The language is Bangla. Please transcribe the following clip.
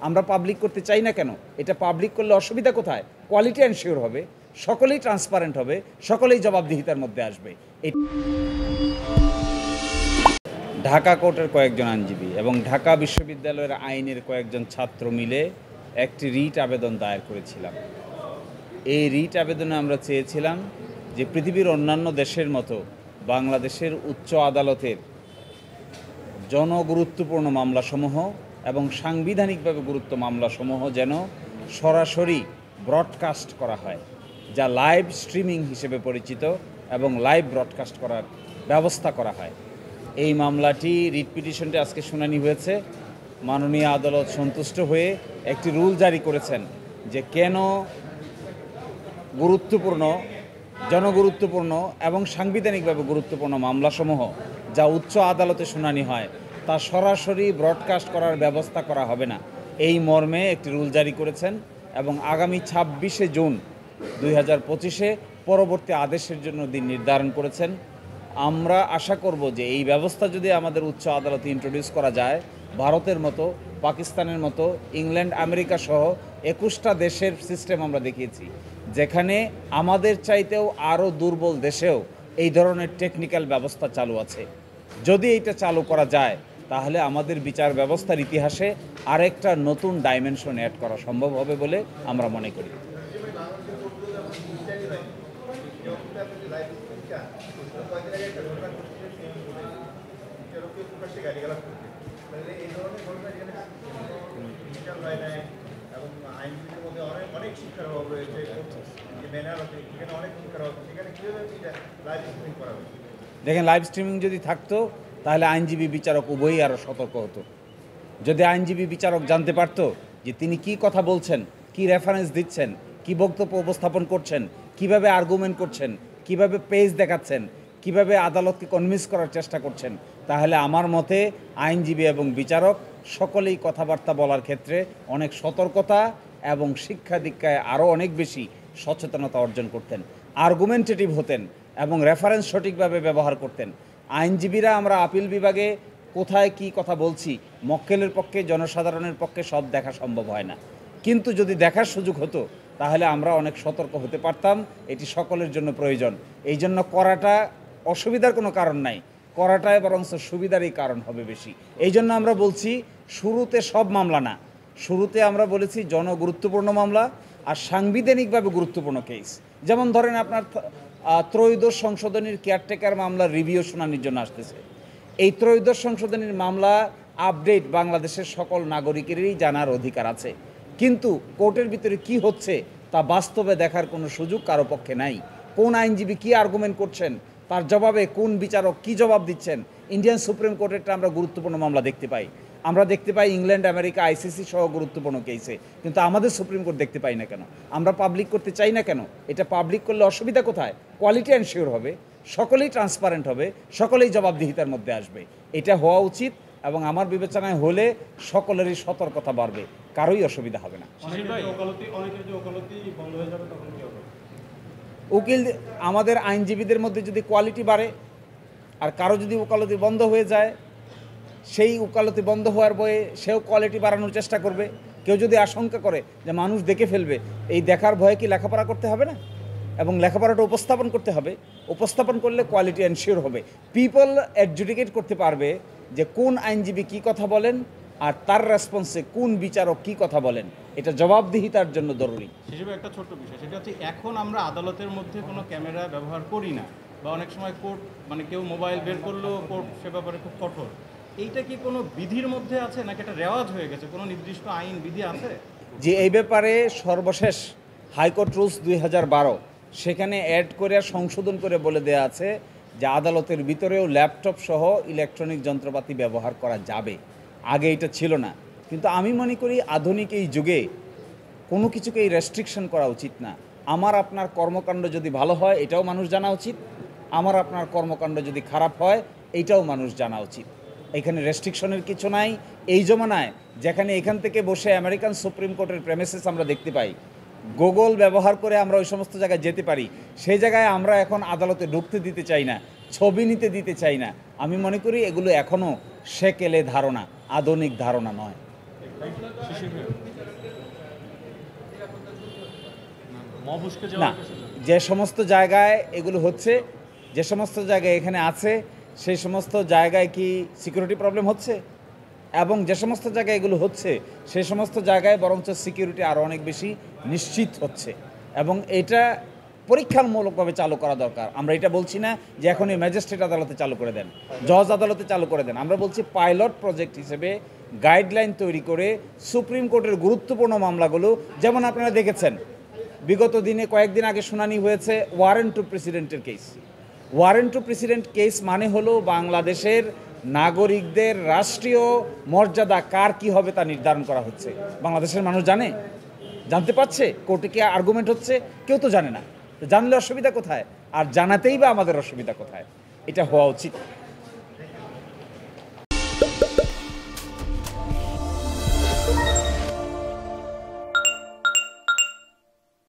আমরা পাবলিক করতে চাই না কেন? এটা পাবলিক করলে অসুবিধা কোথায়? কোয়ালিটি এনশিওর হবে, সকলেই ট্রান্সপারেন্ট হবে, সকলেই জবাবদিহিতার মধ্যে আসবে। ঢাকা কোর্টের কয়েকজন আইনজীবী এবং ঢাকা বিশ্ববিদ্যালয়ের আইনের কয়েকজন ছাত্র মিলে একটি রিট আবেদন দায়ের করেছিলাম। এই রিট আবেদনে আমরা চেয়েছিলাম যে পৃথিবীর অন্যান্য দেশের মতো বাংলাদেশের উচ্চ আদালতের জনগুরুত্বপূর্ণ মামলাসমূহ এবং সাংবিধানিকভাবে গুরুত্ব মামলাসমূহ যেন সরাসরি ব্রডকাস্ট করা হয়, যা লাইভ স্ট্রিমিং হিসেবে পরিচিত, এবং লাইভ ব্রডকাস্ট করার ব্যবস্থা করা হয়। এই মামলাটি রিট পিটিশনটি আজকে শুনানি হয়েছে। মাননীয় আদালত সন্তুষ্ট হয়ে একটি রুল জারি করেছেন যে কেন জনগুরুত্বপূর্ণ এবং সাংবিধানিকভাবে গুরুত্বপূর্ণ মামলাসমূহ যা উচ্চ আদালতে শুনানি হয় তা সরাসরি ব্রডকাস্ট করার ব্যবস্থা করা হবে না, এই মর্মে একটি রুল জারি করেছেন। এবং আগামী 26শে জুন 2025-এ পরবর্তী আদেশের জন্য দিন নির্ধারণ করেছেন। আমরা আশা করব যে এই ব্যবস্থা যদি আমাদের উচ্চ আদালতে ইন্ট্রোডিউস করা যায়, ভারতের মতো, পাকিস্তানের মতো, ইংল্যান্ড, আমেরিকা সহ 21টা দেশের সিস্টেম আমরা দেখিয়েছি, যেখানে আমাদের চাইতেও আরও দুর্বল দেশেও এই ধরনের টেকনিক্যাল ব্যবস্থা চালু আছে। যদি এইটা চালু করা যায় তাহলে আমাদের বিচার ব্যবস্থার ইতিহাসে আরেকটা নতুন ডাইমেনশন অ্যাড করা সম্ভব হবে বলে আমরা মনে করি। দেখেন, লাইভ স্ট্রিমিং যদি থাকতো তাহলে আইনজীবী বিচারক উভয়ই আরও সতর্ক হতো। যদি আইনজীবী বিচারক জানতে পারত যে তিনি কি কথা বলছেন, কি রেফারেন্স দিচ্ছেন, কি বক্তব্য উপস্থাপন করছেন, কিভাবে আর্গুমেন্ট করছেন, কিভাবে পেজ দেখাচ্ছেন, কিভাবে আদালতকে কনভিন্স করার চেষ্টা করছেন, তাহলে আমার মতে আইনজীবী এবং বিচারক সকলেই কথাবার্তা বলার ক্ষেত্রে অনেক সতর্কতা এবং শিক্ষা দীক্ষায় আরও অনেক বেশি সচেতনতা অর্জন করতেন, আর্গুমেন্টেটিভ হতেন এবং রেফারেন্স সঠিকভাবে ব্যবহার করতেন। আইনজীবীরা আমরা আপিল বিভাগে কোথায় কি কথা বলছি, মক্কেলের পক্ষে, জনসাধারণের পক্ষে সব দেখা সম্ভব হয় না, কিন্তু যদি দেখার সুযোগ হতো তাহলে আমরা অনেক সতর্ক হতে পারতাম। এটি সকলের জন্য প্রয়োজন। এই জন্য করাটা অসুবিধার কোনো কারণ নাই, করাটাই বরং সুবিধারই কারণ হবে বেশি। এই জন্য আমরা বলছি শুরুতে সব মামলা না, শুরুতে আমরা বলেছি জনগুরুত্বপূর্ণ মামলা আর সাংবিধানিকভাবে গুরুত্বপূর্ণ কেস। যেমন ধরেন আপনার ত্রয়োদশ সংশোধনীর কেয়ারটেকার মামলার রিভিউ শুনানির জন্য আসতেছে। এই ত্রয়োদশ সংশোধনীর মামলা আপডেট বাংলাদেশের সকল নাগরিকেরই জানার অধিকার আছে, কিন্তু কোর্টের ভিতরে কি হচ্ছে তা বাস্তবে দেখার কোনো সুযোগ কারো পক্ষে নাই। কোন আইনজীবী কি আর্গুমেন্ট করছেন, তার জবাবে কোন বিচারক কি জবাব দিচ্ছেন। ইন্ডিয়ান সুপ্রিম কোর্টেরটা আমরা গুরুত্বপূর্ণ মামলা দেখতে পাই, আমরা দেখতে পাই ইংল্যান্ড, আমেরিকা, আইসিসি সহ গুরুত্বপূর্ণ কেসে, কিন্তু আমাদের সুপ্রিম কোর্ট দেখতে পাই না কেন? আমরা পাবলিক করতে চাই না কেন? এটা পাবলিক করলে অসুবিধা কোথায়? কোয়ালিটি এনশিওর হবে, সকলেই ট্রান্সপারেন্ট হবে, সকলেই জবাবদিহিতার মধ্যে আসবে। এটা হওয়া উচিত এবং আমার বিবেচনায় হলে সকলেরই সতর্কতা বাড়বে, কারোই অসুবিধা হবে না। উকিল আমাদের আইনজীবীদের মধ্যে যদি কোয়ালিটি বাড়ে আর কারো যদি ওকালতি বন্ধ হয়ে যায়, সেই ওকালতি বন্ধ হওয়ার বয়ে সেও কোয়ালিটি বাড়ানোর চেষ্টা করবে। কেউ যদি আশঙ্কা করে যে মানুষ দেখে ফেলবে, এই দেখার ভয়ে কি লেখাপড়া করতে হবে না? এবং লেখাপড়াটা উপস্থাপন করতে হবে, উপস্থাপন করলে কোয়ালিটি এনশিওর হবে। পিপল অ্যাডজুডিকেট করতে পারবে যে কোন আইনজীবী কী কথা বলেন আর তার রেসপন্সে কোন বিচারক কী কথা বলেন। এটা জবাবদিহিতার জন্য জরুরি। হিসেবে একটা ছোট্ট বিষয়, সেটা হচ্ছে এখন আমরা আদালতের মধ্যে কোনো ক্যামেরা ব্যবহার করি না, বা অনেক সময় কোর্ট কেউ মোবাইল বের করলেও কোর্ট সে ব্যাপারে খুব কঠোর। এইটা কি কোনো বিধির মধ্যে আছে নাকি এটা রেওয়াজ হয়ে গেছে? কোনো নির্দিষ্ট আইন বিধি আছে যে এই ব্যাপারে? সর্বশেষ হাইকোর্ট রুলস 2012 সেখানে অ্যাড করে সংশোধন করে বলে দেওয়া আছে যে আদালতের ভিতরেও ল্যাপটপ সহ ইলেকট্রনিক যন্ত্রপাতি ব্যবহার করা যাবে। আগে এটা ছিল না, কিন্তু আমি মনে করি আধুনিক এই যুগে কোনো কিছুকেই রেস্ট্রিকশন করা উচিত না। আমার আপনার কর্মকাণ্ড যদি ভালো হয় এটাও মানুষ জানা উচিত, আমার আপনার কর্মকাণ্ড যদি খারাপ হয় এইটাও মানুষ জানা উচিত। এখানে রেস্ট্রিকশনের কিছু নাই। এই জমানায় যেখানে এখান থেকে বসে আমেরিকান সুপ্রিম কোর্টের প্রেমিসেস আমরা দেখতে পাই, গুগল ব্যবহার করে আমরা ওই সমস্ত জায়গায় যেতে পারি, সেই জায়গায় আমরা এখন আদালতে ঢুকতে দিতে চাই না, ছবি নিতে দিতে চাই না। আমি মনে করি এগুলো এখনও সেকেলে ধারণা, আধুনিক ধারণা নয়। না, যে সমস্ত জায়গায় এগুলো হচ্ছে, যে সমস্ত জায়গায় এখানে আছে, সেই সমস্ত জায়গায় কি সিকিউরিটি প্রবলেম হচ্ছে? এবং যে সমস্ত জায়গায় এগুলো হচ্ছে সেই সমস্ত জায়গায় বরঞ্চ সিকিউরিটি আরও অনেক বেশি নিশ্চিত হচ্ছে, এবং এটা পরীক্ষামূলকভাবে চালু করা দরকার। আমরা এটা বলছি না যে এখন এই ম্যাজিস্ট্রেট আদালতে চালু করে দেন, জজ আদালতে চালু করে দেন। আমরা বলছি পাইলট প্রজেক্ট হিসেবে গাইডলাইন তৈরি করে সুপ্রিম কোর্টের গুরুত্বপূর্ণ মামলাগুলো, যেমন আপনারা দেখেছেন বিগত দিনে কয়েকদিন আগে শুনানি হয়েছে ওয়ারেন্ট টু প্রেসিডেন্টের case. Warrant to president case মানে হলো বাংলাদেশের নাগরিকদের রাষ্ট্রীয় মর্যাদা কার কী হবে তা নির্ধারণ করা হচ্ছে। বাংলাদেশের মানুষ জানে, জানতে পারছে কোর্টে কি আর্গুমেন্ট হচ্ছে? কেউ তো জানে না। তো জানলে অসুবিধা কোথায়? আর জানাতেই বা আমাদের অসুবিধা কোথায়? এটা হওয়া উচিত।